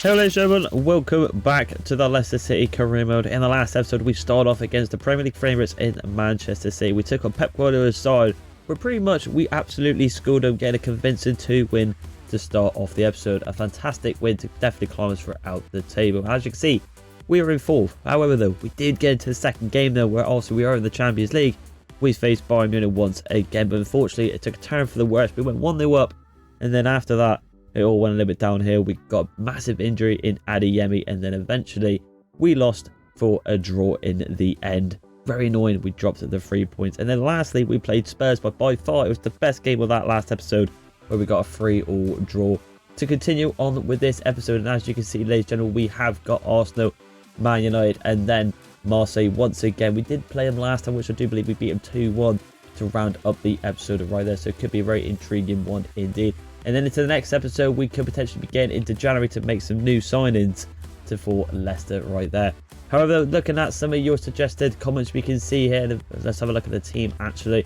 Hello ladies and gentlemen, welcome back to the Leicester City career mode. In the last episode we started off against the Premier League favourites in Manchester City. We took on Pep Guardiola's side, where pretty much we absolutely schooled them, getting a convincing 2-win to start off the episode. A fantastic win to definitely climb us throughout the table. As you can see, we are in fourth. However though, we did get into the second game though, where also we are in the Champions League. We faced Bayern Munich once again, but unfortunately it took a turn for the worse. We went 1-0 up, and then after that it all went a little bit downhill. We got a massive injury in Adeyemi, and then eventually we lost for a draw in the end. Very annoying. We dropped the 3 points. And then lastly, we played Spurs, but by far it was the best game of that last episode, where we got a 3-3 draw. To continue on with this episode, and as you can see, ladies and gentlemen, we have got Arsenal, Man United, and then Marseille once again. We did play them last time, which I do believe we beat them 2-1 to round up the episode right there. So it could be a very intriguing one indeed. And then into the next episode, we could potentially be getting into January to make some new signings for Leicester right there. However, looking at some of your suggested comments we can see here, let's have a look at the team actually.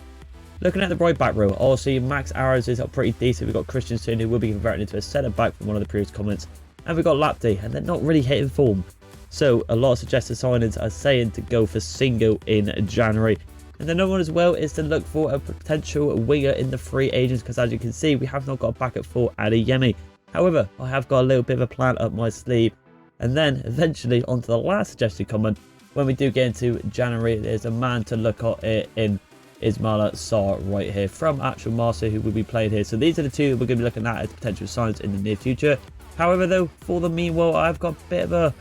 Looking at the right back row, also Max Arrows is pretty decent. We've got Christensen, who will be converted into a centre back from one of the previous comments. And we've got Laptey, and they're not really hitting form. So a lot of suggested signings are saying to go for Singo in January. And another one as well is to look for a potential winger in the free agents, because as you can see, we have not got a backup for Adeyemi. However, I have got a little bit of a plan up my sleeve. And then eventually onto the last suggested comment, when we do get into January, there's a man to look at in Ismaila Sarr right here from actual Marseille, who will be playing here. So these are the two that we're going to be looking at as potential signs in the near future. However though, for the meanwhile, I've got a bit of a,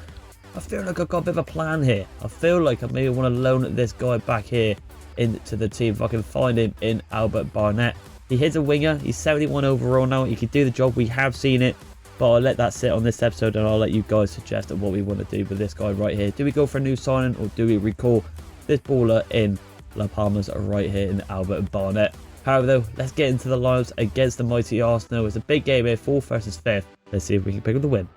I feel like I've got a bit of a plan here. I feel like I maybe want to loan this guy back here into the team if I can find him in Albert Barnett. He is a winger. He's 71 overall now. He can do the job. We have seen it, but I'll let that sit on this episode, and I'll let you guys suggest what we want to do with this guy right here. Do we go for a new signing, or do we recall this baller in La Palmas right here in Albert Barnett? However though, let's get into the lineups against the mighty Arsenal. It's a big game here, 4th versus 5th. Let's see if we can pick up the win.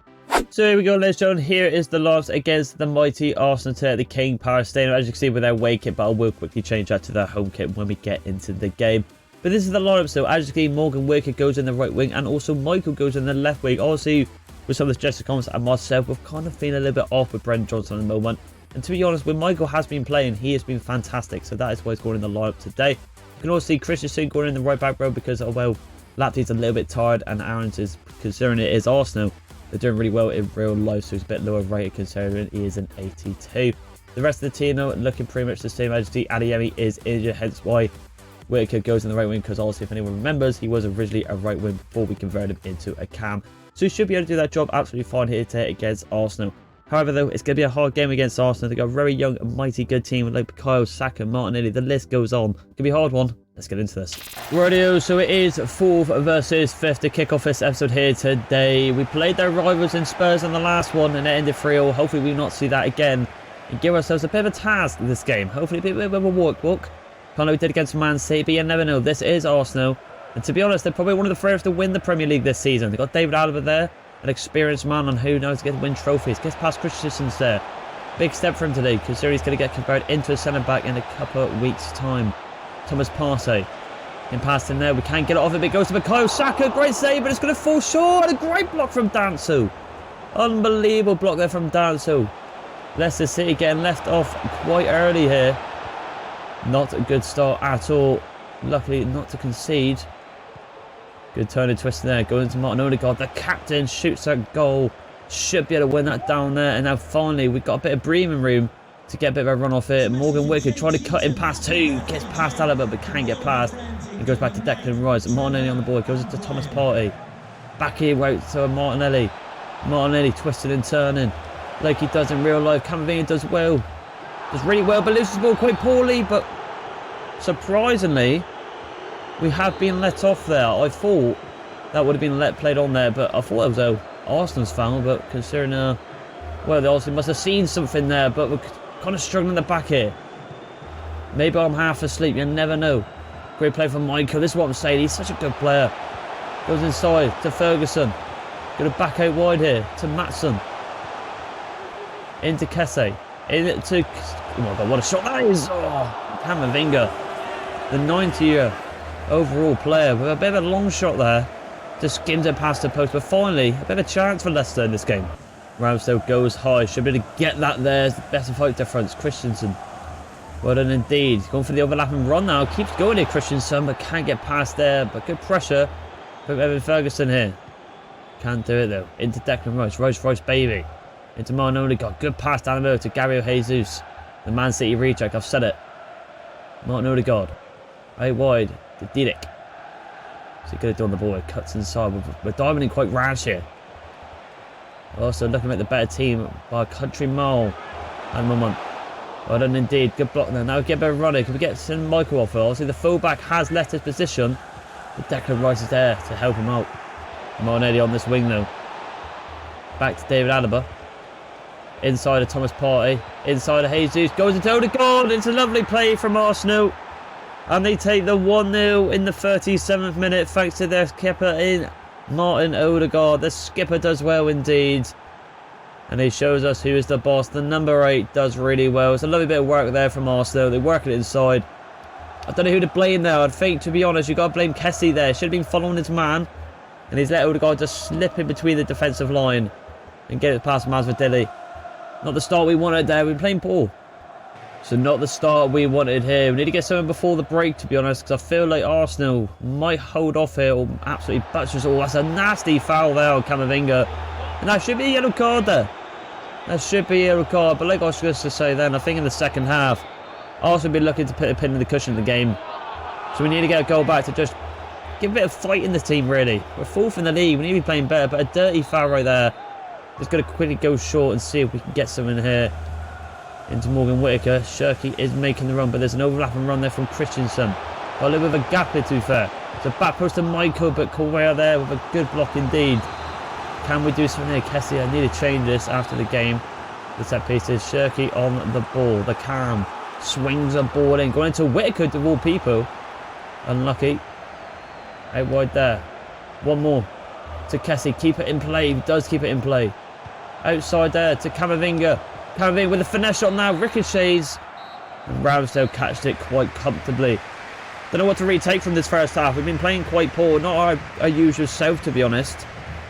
So here we go, ladies and gentlemen. Here is the lineups against the mighty Arsenal to the King Power Stadium. As you can see with their away kit, but I will quickly change that to their home kit when we get into the game. But this is the lineup. So as you can see, Morgan Wickett goes in the right wing, and also Michael goes in the left wing. Obviously, with some of the suggested comments and myself, we've kind of feeling a little bit off with Brendan Johnson at the moment. And to be honest, when Michael has been playing, he has been fantastic. So that is why he's going in the lineup today. You can also see Christensen going in the right back row because, oh well, Laptey's a little bit tired, and Aaron's is, considering it is Arsenal, they're doing really well in real life, so he's a bit lower rated considering he is an 82. The rest of the team though looking pretty much the same. As you see, Adeyemi is injured, hence why Whittaker goes in the right wing, because also if anyone remembers, he was originally a right wing before we converted him into a cam. So he should be able to do that job absolutely fine here today against Arsenal. However though, it's going to be a hard game against Arsenal. They've got a very young and mighty good team like Bukayo Saka, Martinelli, the list goes on. It's going to be a hard one. Let's get into this. Radio, so it is 4th versus 5th to kick off this episode here today. We played their rivals in Spurs in the last one, and it ended 3-0. Hopefully we will not see that again and give ourselves a bit of a task in this game. Hopefully a bit of a walk. Kind of like we did against Man City, but you never know. This is Arsenal, and to be honest, they're probably one of the favourites to win the Premier League this season. They've got David Alaba there, an experienced man, and who knows, get to win trophies. Gets past Christensen's there. Big step for him today, considering he's going to get converted into a centre-back in a couple of weeks' time. Thomas Partey in past him there. We can't get it off him. It goes to Bukayo Saka. Great save, but it's going to fall short. A great block from Danso. Unbelievable block there from Danso. Leicester City getting left off quite early here. Not a good start at all. Luckily not to concede. Good turn and twist there. Going to Martin Odegaard. The captain shoots that goal. Should be able to win that down there. And now finally we've got a bit of breathing room to get a bit of a run off here. Morgan Wickett trying to cut in past 2. Gets past Alaba but can't get past. He goes back to Declan Rice. Martinelli on the board. Goes into Thomas Partey. Back here out to Martinelli. Martinelli twisting and turning like he does in real life. Camavinga does well. Does really well, but loses the ball quite poorly. But surprisingly, we have been let off there. I thought that would have been played on there, but I thought it was Arsenal's foul. But considering, well, they also must have seen something there. But we're kind of struggling in the back here. Maybe I'm half asleep. You never know. Great play from Michael. This is what I'm saying. He's such a good player. Goes inside to Ferguson. Going to back out wide here to Matson. Into Kesse. Into... Oh my God, what a shot that is. Oh, Camavinga. The 90-year overall player with a bit of a long shot there. Just skimmed it past the post. But finally, a bit of a chance for Leicester in this game. Ramsdale goes high. Should be able to get that there. It's the best of height difference. Christensen. Well done indeed. Going for the overlapping run now. Keeps going here, Christensen, but can't get past there. But good pressure from Evan Ferguson here. Can't do it though. Into Declan Rice. Rice, baby. Into Martin Odegaard. Good pass down the middle to Gabriel Jesus. The Man City reject. I've said it. Martin Odegaard. Out wide to Didac. So he could have done the ball. It cuts inside. We're diving in quite rash here. Also looking at the better team by a country mile. And moment. Well done indeed. Good block there. Now we get a bit of running. Can we get St. Michael off it? Obviously the fullback has left his position. But Declan Rice is there to help him out. Martinelli on this wing though. Back to David Alaba. Inside of Thomas Partey. Inside of Jesus. Goes into Odegaard. It's a lovely play from Arsenal. And they take the 1-0 in the 37th minute thanks to their skipper in Martin Odegaard. The skipper does well indeed. And he shows us who is the boss. The number 8 does really well. It's a lovely bit of work there from Arsenal. They work it inside. I don't know who to blame there. I'd think, to be honest, you've got to blame Kessie there. Should have been following his man. And he's let Odegaard just slip in between the defensive line. And get it past Masvideli. Not the start we wanted there. We're playing poor. So not the start we wanted here. We need to get something before the break, to be honest, because I feel like Arsenal might hold off here or absolutely butchers. Oh, that's a nasty foul there on Camavinga. And that should be a yellow card there. That should be a yellow card. But like I was going to say then, I think in the second half, Arsenal will be looking to put a pin in the cushion of the game. So we need to get a goal back to just give a bit of fight in the team, really. We're 4th in the league. We need to be playing better. But a dirty foul right there. Just going to quickly go short and see if we can get something here. Into Morgan Whittaker. Shirky is making the run, but there's an overlapping run there from Christensen. A little bit of a gap here, to be fair. It's a back post to Michael, but Correa there with a good block indeed. Can we do something here? Kessie, I need to change this after the game. The set pieces. Shirky on the ball. The calm. Swings a ball in. Going into Whittaker, of all people. Unlucky. Out wide there. One more. To Kessie. Keep it in play. He does keep it in play. Outside there to Camavinga. Camavinga with a finesse shot now. Ricochets. And Ramsdale catched it quite comfortably. Don't know what to retake from this first half. We've been playing quite poor. Not our usual self, to be honest.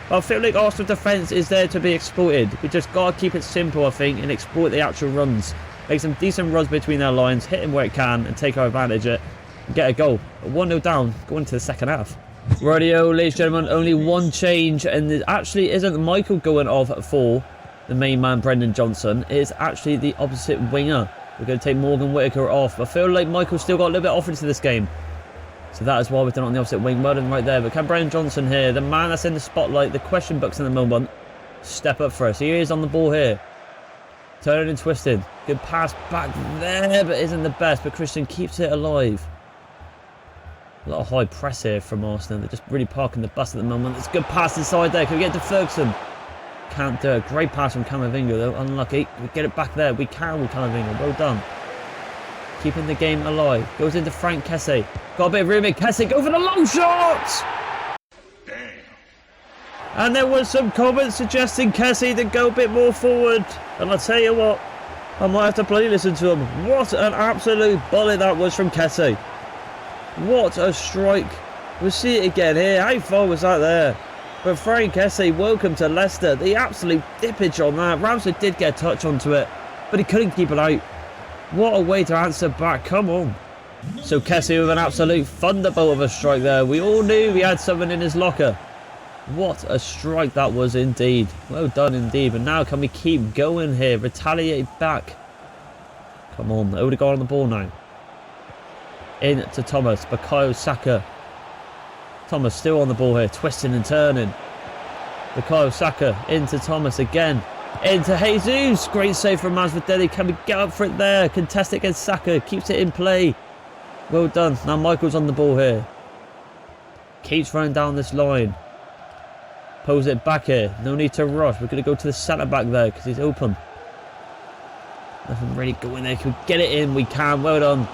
But I feel like Arsenal defence is there to be exploited. We just got to keep it simple, I think, and exploit the actual runs. Make some decent runs between their lines, hit them where it can, and take our advantage of it, and get a goal. 1-0 down, going into the second half. Rightio, ladies and gentlemen, only one change, and it actually isn't Michael going off for the main man, Brendan Johnson. It is actually the opposite winger. We're going to take Morgan Whittaker off. I feel like Michael's still got a little bit offered to this game. So that is why we've done it on the opposite wing. Well done right there. But can Brendan Johnson here, the man that's in the spotlight, the question books in the moment, step up for us? He is on the ball here. Turning and twisting. Good pass back there, but isn't the best. But Christian keeps it alive. A lot of high press here from Arsenal. They're just really parking the bus at the moment. It's a good pass inside there. Can we get to Ferguson? Can't do it. Great pass from Camavinga though. Unlucky. We get it back there. We can with Camavinga. Well done. Keeping the game alive. Goes into Frank Kessie. Got a bit of room in Kessie. Go for the long shot! Damn. And there was some comments suggesting Kessie to go a bit more forward. And I'll tell you what, I might have to play listen to him. What an absolute bullet that was from Kessie. What a strike. We'll see it again here. How far was that there? But Frank Kessie, welcome to Leicester. The absolute dippage on that. Ramsey did get a touch onto it, but he couldn't keep it out. What a way to answer back. Come on. So Kessie with an absolute thunderbolt of a strike there. We all knew he had something in his locker. What a strike that was indeed. Well done indeed. But now can we keep going here? Retaliate back. Come on. Odegaard on the ball now. In to Thomas. Bukayo Saka. Thomas still on the ball here. Twisting and turning. Bukayo Saka into Thomas again. Into Jesus. Great save from Masvideli. Can we get up for it there? Contest it against Saka. Keeps it in play. Well done. Now Michael's on the ball here. Keeps running down this line. Pulls it back here. No need to rush. We're going to go to the centre back there because he's open. Nothing really going there. Can we get it in? We can. Well done.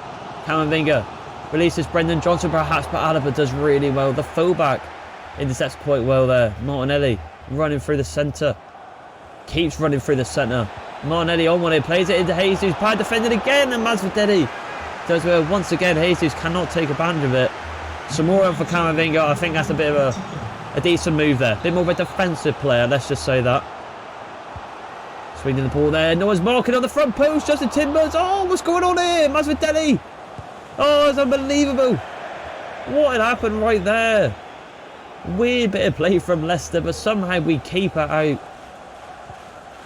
Camavinga releases Brendan Johnson perhaps, but Alaba does really well. The fullback intercepts quite well there. Martinelli running through the centre. Keeps running through the centre. Martinelli on one. He plays it into Jesus. Bad defended again, and Masvideli does well once again. Jesus cannot take advantage of it. Some more for Camavinga. I think that's a bit of a decent move there. A bit more of a defensive player, let's just say that. Swinging the ball there. No one's marking on the front post. Justin Timbers. Oh, what's going on here? Masvideli. Oh, it's unbelievable. What had happened right there? Weird bit of play from Leicester, but somehow we keep it out.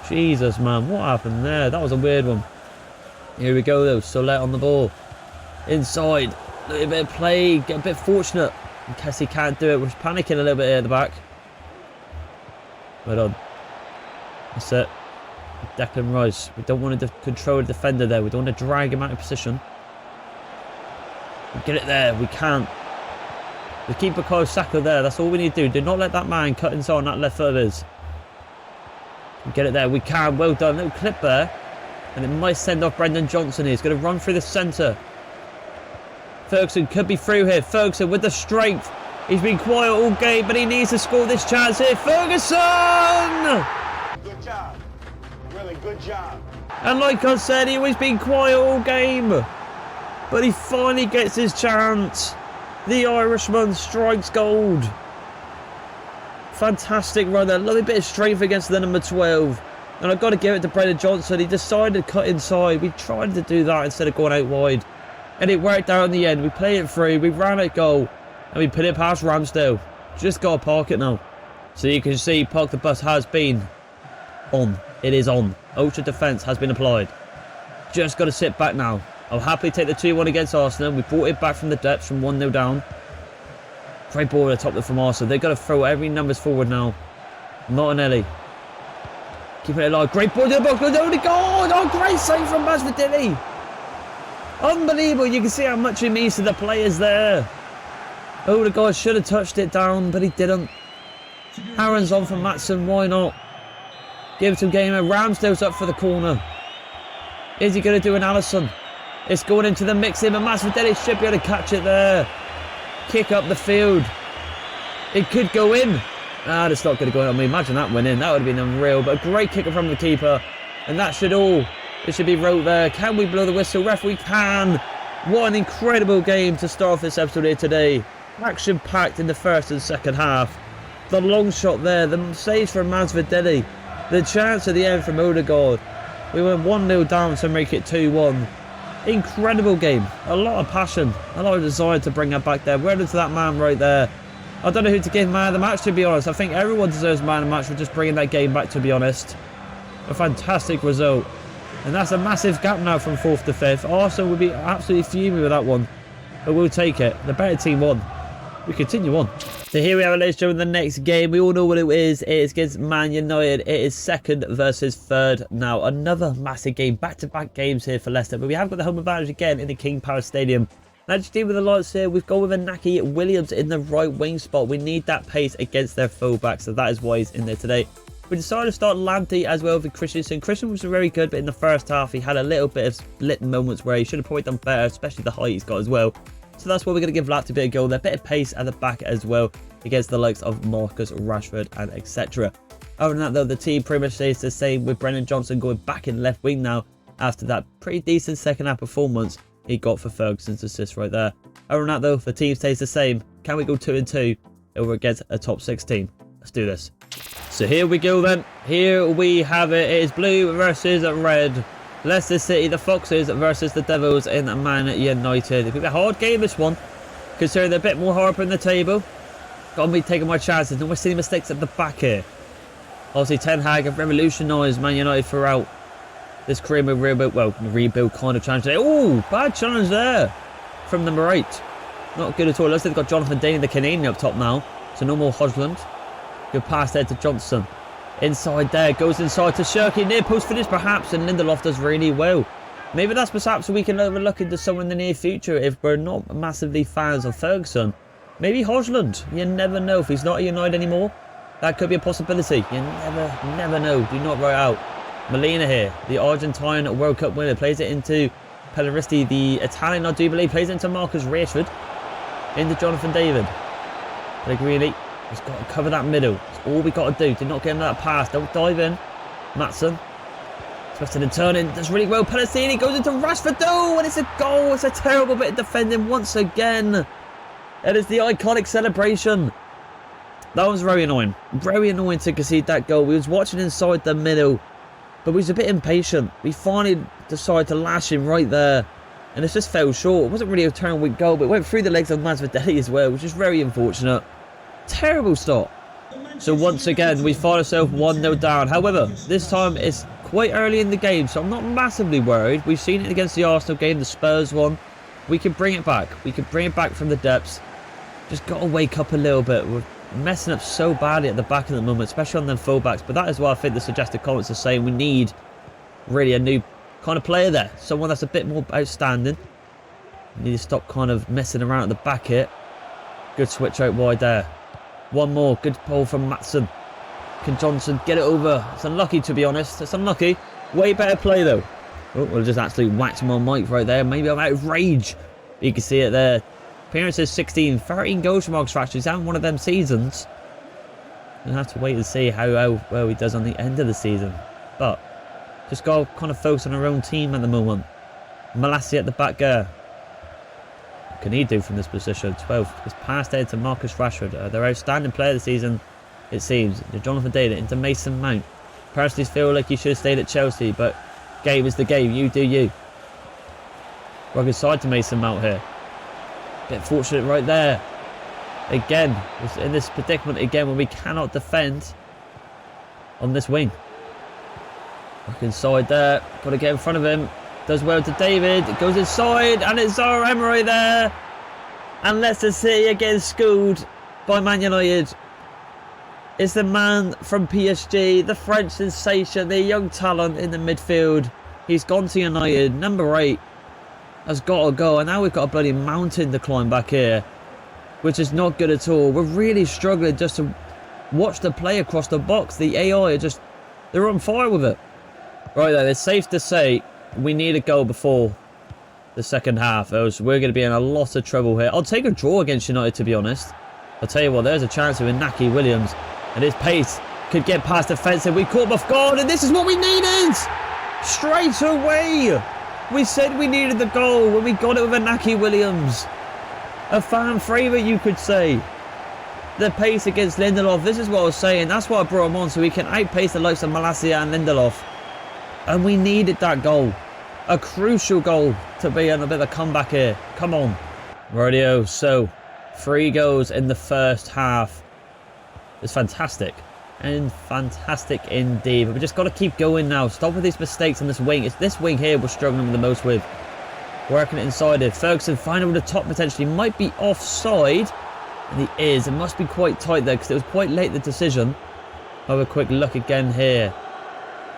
Jesus, man. What happened there? That was a weird one. Here we go, though. Solet on the ball. Inside. A little bit of play. Get a bit fortunate. In case he can't do it. We're panicking a little bit here at the back. Well done. That's it. Declan Rice. We don't want to control the defender there. We don't want to drag him out of position. We get it there. We can't. We keep Bukayo Saka there. That's all we need to do. Do not let that man cut inside on that left foot of his. We get it there. We can. Well done. Little clip there. And it might send off Brendan Johnson here. He's going to run through the centre. Ferguson could be through here. Ferguson with the strength. He's been quiet all game, but he needs to score this chance here. Ferguson! Good job. Really good job. And like I said, he always been quiet all game. But he finally gets his chance. The Irishman strikes gold. Fantastic run there. Lovely bit of strength against the number 12. And I've got to give it to Brendan Johnson. He decided to cut inside. We tried to do that instead of going out wide. And it worked out in the end. We played it through. We ran it goal. And we put it past Ramsdale. Just got to park it now. So you can see Park the Bus has been on. It is on. Ultra defence has been applied. Just got to sit back now. I'll happily take the 2-1 against Arsenal. We brought it back from the depths from 1-0 down. Great ball at the top there from Arsenal. They've got to throw every numbers forward now. Martinelli. Keeping it alive. Great ball to the box. Oh, God! Oh, great save from Masvideli. Unbelievable. You can see how much it means to the players there. Oh, the guy should have touched it down, but he didn't. Aaron's on for Matson. Why not? Give it to Gamer. Ramsdale's up for the corner. Is he going to do an Alisson? It's going into the mix in, but Masvideli should be able to catch it there. Kick up the field. It could go in. Ah, it's not going to go in. I mean, imagine that went in. That would have been unreal. But a great kicker from the keeper. And that should all. It should be wrote there. Can we blow the whistle? Ref, we can. What an incredible game to start off this episode here today. Action-packed in the first and second half. The long shot there. The saves from Masvideli. The chance at the end from Odegaard. We went 1-0 down to make it 2-1. Incredible game. A lot of passion. A lot of desire to bring that back there. Well done to that man right there. I don't know who to give man of the match, to be honest. I think everyone deserves man of the match for just bringing that game back, to be honest. A fantastic result. And that's a massive gap now from 4th to 5th. Arsenal would be absolutely fuming with that one. But we'll take it. The better team won. We continue on. So here we have it, ladies and gentlemen, the next game. We all know what it is. It is against Man United. It is 2nd versus 3rd now. Another massive game. Back-to-back games here for Leicester. But we have got the home advantage again in the King Power Stadium. Now, just deal with the lights here. We've gone with Inaki Williams in the right wing spot. We need that pace against their fullback. So that is why he's in there today. We decided to start Lamptey as well with Christensen. Christian was very good, but in the first half, he had a little bit of split moments where he should have probably done better, especially the height he's got as well. So that's why we're going to give Lamptey a bit of goal there. Bit of pace at the back as well against the likes of Marcus Rashford and etc. Other than that, though, the team pretty much stays the same with Brendan Johnson going back in left wing now after that pretty decent second half performance he got for Ferguson's assist right there. Other than that, though, the team stays the same. Can we go 2-2 over against a top 6 team? Let's do this. So here we go then. Here we have it. It is blue versus red. Leicester City, the Foxes versus the Devils in Man United. It's going to be a hard game, this one, considering they're a bit more higher up in the table. Got me taking my chances. No more silly mistakes at the back here. Obviously, Ten Hag have revolutionised Man United throughout this career rebuild kind of challenge today. Oh, bad challenge there from number 8. Not good at all. Looks like they've got Jonathan Daly, the Canadian, up top now. So no more Hodgland. Good pass there to Johnson. Inside there, goes inside to Shirky. Near post finish perhaps, and Lindelof does really well. Maybe that's perhaps we can overlook into someone in the near future if we're not massively fans of Ferguson. Maybe Hodgland. You never know. If he's not at United anymore, that could be a possibility. You never know. Do not write out. Molina here, the Argentine World Cup winner, plays it into Pellaristi, the Italian, I do believe, plays it into Marcus Rashford. Into Jonathan David. Pellegrini. He's got to cover that middle. That's all we got to do. Do not get him that pass. Don't dive in. Matson. Twisted and turning. Does really well. Pellegrini goes into Rashford. Oh, and it's a goal. It's a terrible bit of defending once again. It is the iconic celebration. That was very annoying. Very annoying to concede that goal. We was watching inside the middle. But we was a bit impatient. We finally decided to lash him right there. And it just fell short. It wasn't really a turn weak goal, but it went through the legs of Masvideli as well, which is very unfortunate. Terrible stop. So once again, we find ourselves 1-0 down. However, this time it's quite early in the game, so I'm not massively worried. We've seen it against the Arsenal game, the Spurs one. We can bring it back. We can bring it back from the depths. Just got to wake up a little bit. We're messing up so badly at the back at the moment, especially on them fullbacks. But that is why I think the suggested comments are saying we need really a new kind of player there. Someone that's a bit more outstanding. We need to stop kind of messing around at the back here. Good switch out wide there. One more. Good ball from Matson. Can Johnson get it over? It's unlucky, to be honest. It's unlucky. Way better play, though. Oh, we'll just actually whacked my mic right there. Maybe I'm out of rage. You can see it there. Appearances 16. 13 goals from Oxford. He's having one of them seasons. We'll have to wait and see how well he does on the end of the season. But just got to kind of focus on our own team at the moment. Malassi at the back there. What can he do from this position? 12. It's passed out to Marcus Rashford. Their outstanding player of the season, it seems. Jonathan David into Mason Mount. Personally feel like he should have stayed at Chelsea, but game is the game. You do you. Rugged side to Mason Mount here. Bit fortunate right there. Again, in this predicament again when we cannot defend on this wing. Back inside there. Got to get in front of him. Does well to David. It goes inside and it's Zaire Emery there. And Leicester City again schooled by Man United. It's the man from PSG, the French sensation, the young talent in the midfield. He's gone to United. Number 8 has got to go. And now we've got a bloody mountain to climb back here, which is not good at all. We're really struggling just to watch the play across the box. The AI are just, they're on fire with it. Right then, it's safe to say we need a goal before the second half, else we're going to be in a lot of trouble here. I'll take a draw against United, to be honest. I'll tell you what, there's a chance with Inaki Williams. And his pace could get past the fence, and we caught him off guard, and this is what we needed! Straight away! We said we needed the goal when we got it with Inaki Williams. A fan favourite, you could say. The pace against Lindelof, this is what I was saying. That's why I brought him on, so we can outpace the likes of Malacia and Lindelof. And we needed that goal. A crucial goal to be in a bit of a comeback here. Come on. Radio, so 3 goals in the first half. It's fantastic. And fantastic indeed. But we just got to keep going now. Stop with these mistakes on this wing. It's this wing here we're struggling the most with. Working it inside it. Ferguson finding with the top potentially. Might be offside. And he is. It must be quite tight there because it was quite late the decision. Have a quick look again here.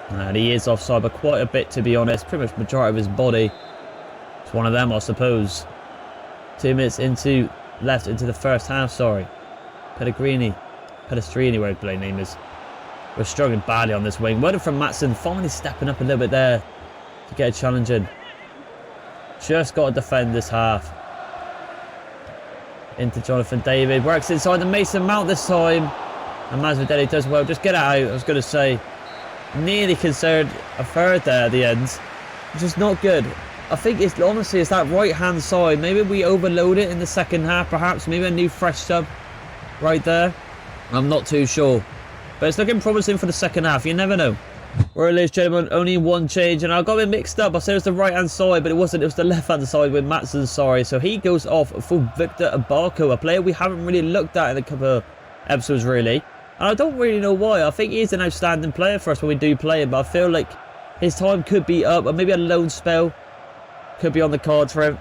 And he is offside, but quite a bit, to be honest. Pretty much majority of his body. It's one of them, I suppose. 2 minutes left into the first half, sorry. Pellegrini, whatever his play name is. We're struggling badly on this wing. Word from Matson, finally stepping up a little bit there to get a challenge in. Just got to defend this half. Into Jonathan David. Works inside the Mason Mount this time. And Masvideli does well. Just get it out, I was going to say. Nearly concerned a third there at the end, which is not good. I think it's honestly it's that right hand side. Maybe we overload it in the second half, perhaps. Maybe a new fresh sub right there. I'm not too sure, but it's looking promising for the second half. You never know. Well, ladies and gentlemen, only one change, and I got it mixed up. I said it was the right hand side, but it wasn't. It was the left hand side with Matson. Sorry, so he goes off for Victor Abarco, a player we haven't really looked at in a couple of episodes, really. And I don't really know why. I think he's an outstanding player for us when we do play him. But I feel like his time could be up. Or maybe a loan spell could be on the cards for him.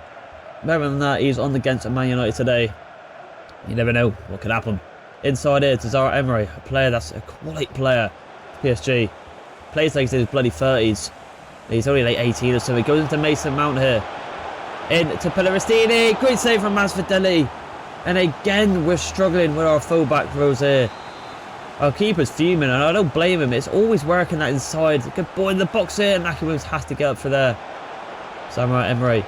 Better than that, he's on the against Man United today. You never know what could happen. Inside here to Zaire Emery. A player that's a quality player. PSG. Plays like he's in his bloody 30s. He's only like 18 or so. He goes into Mason Mount here. In to Pelleristini. Great save from Masvideli. And again, we're struggling with our fullback rows here. Our keeper's fuming, and I don't blame him. It's always working that inside. Good ball in the box here. Naki Williams has to get up for there. Zaire Emery.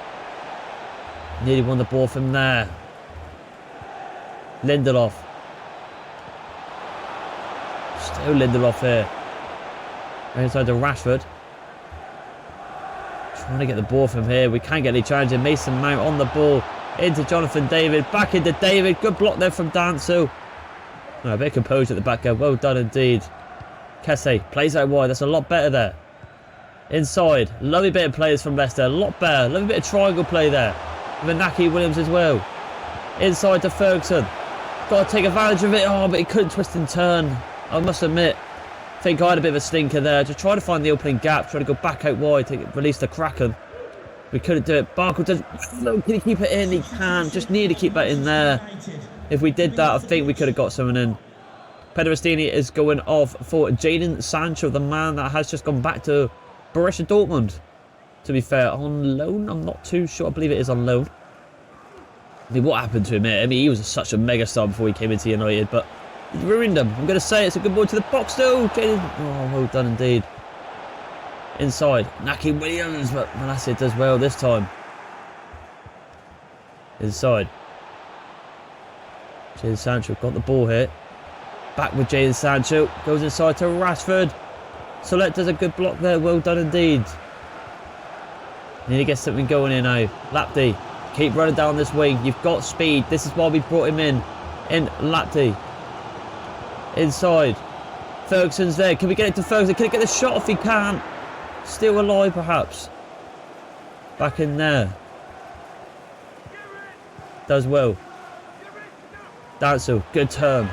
Nearly won the ball from there. Lindelof. Still Lindelof here. Right inside to Rashford. Trying to get the ball from here. We can't get any challenge. Mason Mount on the ball. Into Jonathan David. Back into David. Good block there from Danso. Oh, a bit of composure at the back there. Well done indeed. Kesse plays out wide. That's a lot better there. Inside. Lovely bit of players from Leicester. A lot better. Lovely bit of triangle play there. With Inaki Williams as well. Inside to Ferguson. Got to take advantage of it. Oh, but he couldn't twist and turn. I must admit. I think I had a bit of a stinker there. Just try to find the opening gap. Try to go back out wide to release the Kraken. We couldn't do it. Barkle does. No, can he keep it in? He can. Just need to keep that in there. If we did that, I think we could have got someone in. Pederastini is going off for Jadon Sancho, the man that has just gone back to Borussia Dortmund. To be fair, on loan? I'm not too sure. I believe it is on loan. I mean, what happened to him here? I mean, he was such a mega star before he came into United, but he ruined him. I'm going to say it's a good ball to the box, though. Jadon. Oh, well done indeed. Inside. Inaki Williams, but Malacia does well this time. Inside. Jadon Sancho got the ball here. Back with Jadon Sancho. Goes inside to Rashford. Solet does a good block there. Well done indeed. Need to get something going here now. Lapti. Keep running down this wing. You've got speed. This is why we brought him in. Lapti. Inside. Ferguson's there. Can we get it to Ferguson? Can he get the shot if he can? Still alive perhaps. Back in there. Does well. Dancel. Good turn.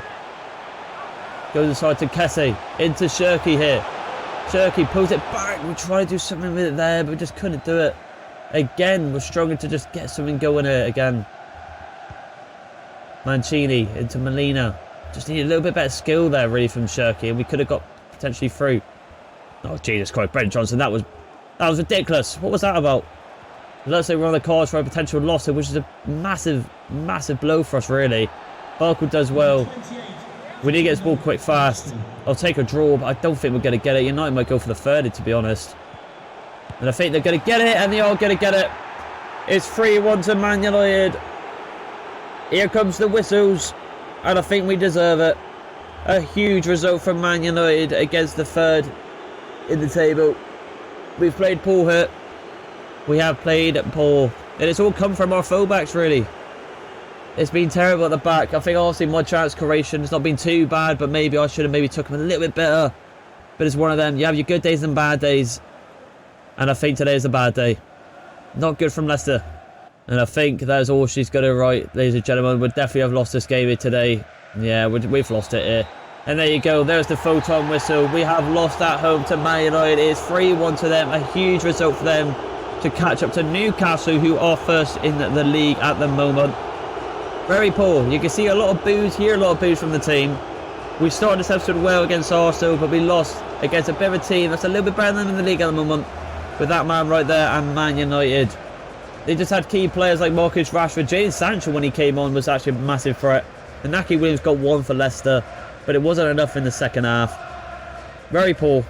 Goes inside to Kessie. Into Shirky here. Shirky pulls it back. We try to do something with it there, but we just couldn't do it. Again, we're struggling to just get something going here again. Mancini into Molina. Just need a little bit better skill there, really, from Shirky, and we could have got potentially through. Oh, Jesus Christ, Brendan Johnson, that was ridiculous. What was that about? Looks like we're on the cards for a potential loss, which is a massive, massive blow for us, really. Barkle does well. We need to get this ball quick, fast. I'll take a draw, but I don't think we're going to get it. United might go for the 30, to be honest. And I think they're going to get it, and they are going to get it. It's 3-1 to Man United. Here comes the whistles, and I think we deserve it. A huge result from Man United against the third in the table. We've played poor here. We have played poor. And it's all come from our fullbacks, really. It's been terrible at the back. I think obviously my chance creation has not been too bad, but maybe I should have maybe took him a little bit better. But it's one of them. You have your good days and bad days. And I think today is a bad day. Not good from Leicester. And I think that is all she's got to write, ladies and gentlemen. We'd definitely have lost this game here today. Yeah, we've lost it here. And there you go. There's the full-time whistle. We have lost at home to Man United. It is 3-1 to them. A huge result for them to catch up to Newcastle, who are first in the league at the moment. Very poor. You can see a lot of boos here, a lot of boos from the team. We started this episode well against Arsenal, but we lost against a bit of a team that's a little bit better than them in the league at the moment. With that man right there and Man United. They just had key players like Marcus Rashford. Jadon Sancho, when he came on, was actually a massive threat. And Inaki Williams got one for Leicester, but it wasn't enough in the second half. Very poor.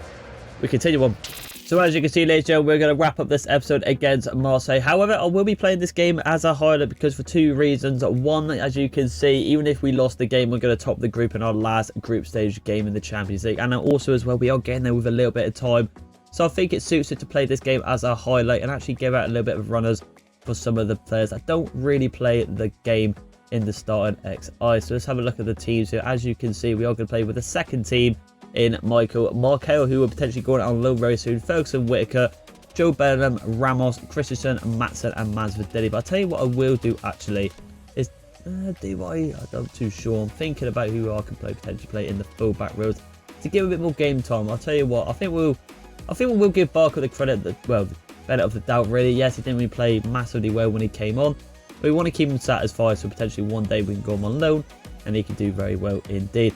We continue on. So as you can see, ladies and gentlemen, we're going to wrap up this episode against Marseille. However, I will be playing this game as a highlight because for two reasons. One, as you can see, even if we lost the game, we're going to top the group in our last group stage game in the Champions League. And also as well, we are getting there with a little bit of time. So I think it suits it to play this game as a highlight and actually give out a little bit of runners for some of the players that don't really play the game in the starting XI. So let's have a look at the teams here. As you can see, we are going to play with the second team in Michael Markel, who will potentially go on loan very soon. Ferguson, Whitaker, Joe Bellingham, Ramos, Christensen, Matson and Masvideli. But I'll tell you what I will do actually is I'm not too sure. I'm thinking about who I can potentially play in the full-back rows to give a bit more game time. I'll tell you what, I think we'll give Barker the credit that, well, the benefit of the doubt really. Yes, he didn't really play massively well when he came on, but we want to keep him satisfied, so potentially one day we can go him on loan and he can do very well indeed.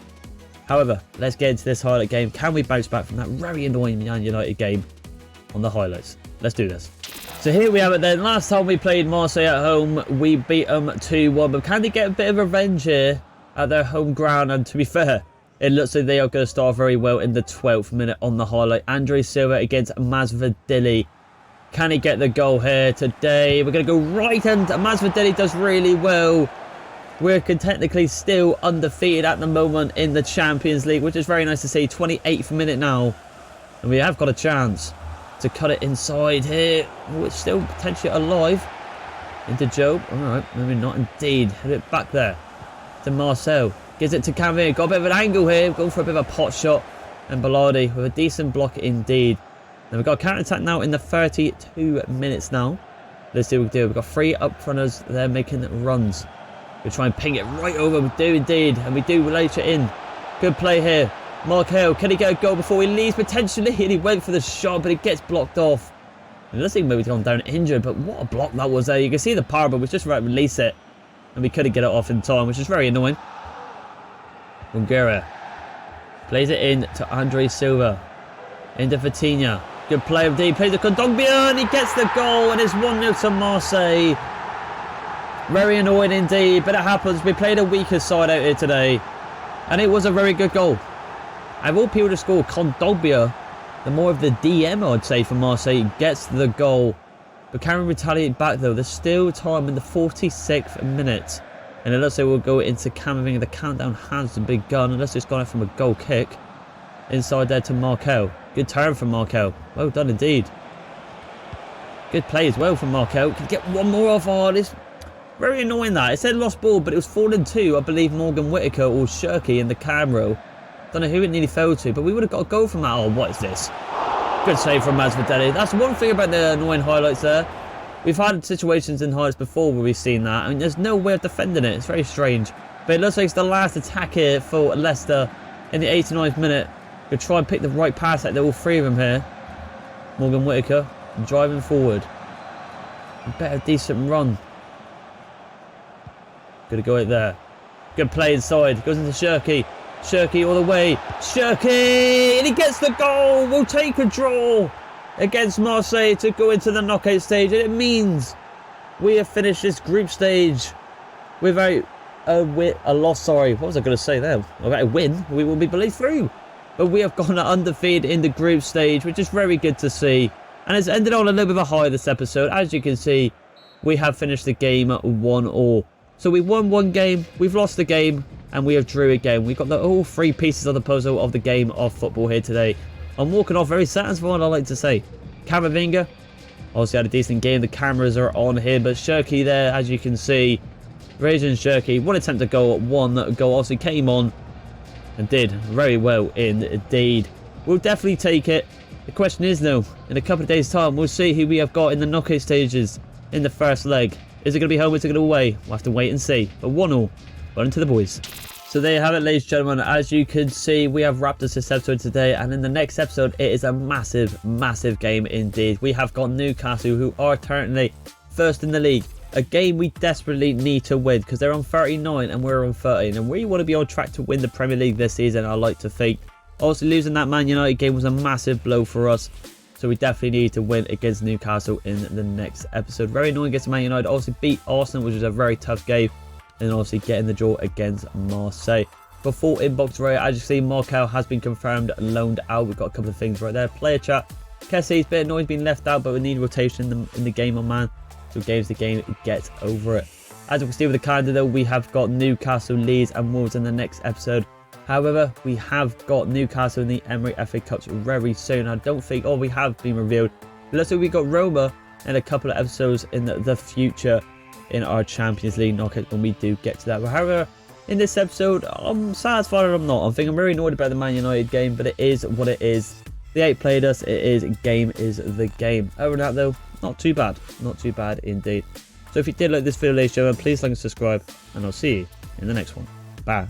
However, let's get into this highlight game. Can we bounce back from that very annoying Man United game on the highlights? Let's do this. So here we have it then. Last time we played Marseille at home, we beat them 2-1. But can they get a bit of revenge here at their home ground? And to be fair, it looks like they are going to start very well in the 12th minute on the highlight. Andre Silva against Masvideli. Can he get the goal here today? We're going to go right, and Masvideli does really well. We're technically still undefeated at the moment in the Champions League, which is very nice to see. 28th minute now. And we have got a chance to cut it inside here. Oh, it's still potentially alive. Into Joe. Alright, maybe not indeed. Hit it back there to Marcel. Gives it to Cavani. Got a bit of an angle here. Going for a bit of a pot shot. And Bellardi with a decent block indeed. Then we've got a counter-attack now in the 32 minutes now. Let's see what we do. We've got 3 up fronters. They're making runs. We try and ping it right over. We do indeed. And we do later in. Good play here. Mark Hale, can he get a goal before he leaves? Potentially. And he went for the shot, but it gets blocked off. It looks like maybe he's gone down injured, but what a block that was there. You can see the power, but we just right to release it. And we couldn't get it off in time, which is very annoying. Bulgaria plays it in to Andre Silva. Into Vitinha. Good play of D. Plays to Kondogbia, and he gets the goal, and it's 1-0 to Marseille. Very annoying indeed, but it happens. We played a weaker side out here today, and it was a very good goal. Out of all people to score, Kondogbia, the more of the DM, I'd say, for Marseille, gets the goal. But can we retaliate back, though? There's still time in the 46th minute. And it looks like we'll go into Camavinga. The countdown has begun. Unless it's gone out from a goal kick. Inside there to Markel. Good turn from Markel. Well done indeed. Good play as well from Markel. Can get one more off. Oh, it's very annoying that. It said lost ball, but it was fallen to, I believe, Morgan Whittaker or Shirky in the camera. Don't know who it nearly fell to, but we would have got a goal from that. Oh, what is this? Good save from Masvideli. That's one thing about the annoying highlights there. We've had situations in highlights before where we've seen that. I mean, there's no way of defending it. It's very strange. But it looks like it's the last attack here for Leicester in the 89th minute. We'll try and pick the right pass out there, all 3 of them here. Morgan Whittaker driving forward. A better decent run. Good go out there. Good play inside. Goes into Shirky. Shirky all the way. Shirky! And he gets the goal. We'll take a draw against Marseille to go into the knockout stage. And it means we have finished this group stage without a loss. Sorry, what was I going to say there? Without a win, we will be believed through. But we have gone undefeated in the group stage, which is very good to see. And it's ended on a little bit of a high this episode. As you can see, we have finished the game 1-1. So we won 1 game, we've lost the game, and we have drew again. We've got all 3 pieces of the puzzle of the game of football here today. I'm walking off very satisfied, I like to say. Camavinga obviously had a decent game. The cameras are on here, but Shirky there, as you can see, Rajan Shirky, 1 attempt to goal, 1 goal. Obviously came on and did very well indeed. We'll definitely take it. The question is, though, in a couple of days' time, we'll see who we have got in the knockout stages in the first leg. Is it going to be home? Is it going to be away? We'll have to wait and see. But 1-1. Well into the boys. So there you have it, ladies and gentlemen. As you can see, we have wrapped up this episode today, and in the next episode it is a massive game indeed. We have got Newcastle, who are currently first in the league, a game we desperately need to win because they're on 39 and we're on 13, and we want to be on track to win the Premier League this season, I like to think. Also, losing that Man United game was a massive blow for us, so we definitely need to win against Newcastle in the next episode. Very annoying against Man United. Also beat Arsenal, which was a very tough game. And obviously getting the draw against Marseille. Before inbox right, as you see, Markel has been confirmed loaned out. We've got a couple of things right there. Player chat. Kessie's bit annoyed being left out, but we need rotation in the game on man. So game's the game, get over it. As we can see with the calendar though, we have got Newcastle, Leeds and Wolves in the next episode. However, we have got Newcastle in the Emirates FA Cups very soon. I don't think, we have been revealed. It looks like we got Roma in a couple of episodes in the future in our Champions League knockout when we do get to that. But however, in this episode, I'm satisfied or I'm not. I'm very annoyed about the Man United game, but it is what it is. The 8 played us. It is game is the game. Other than that though, not too bad. Not too bad indeed. So if you did like this video, ladies and gentlemen, please like and subscribe, and I'll see you in the next one. Bye.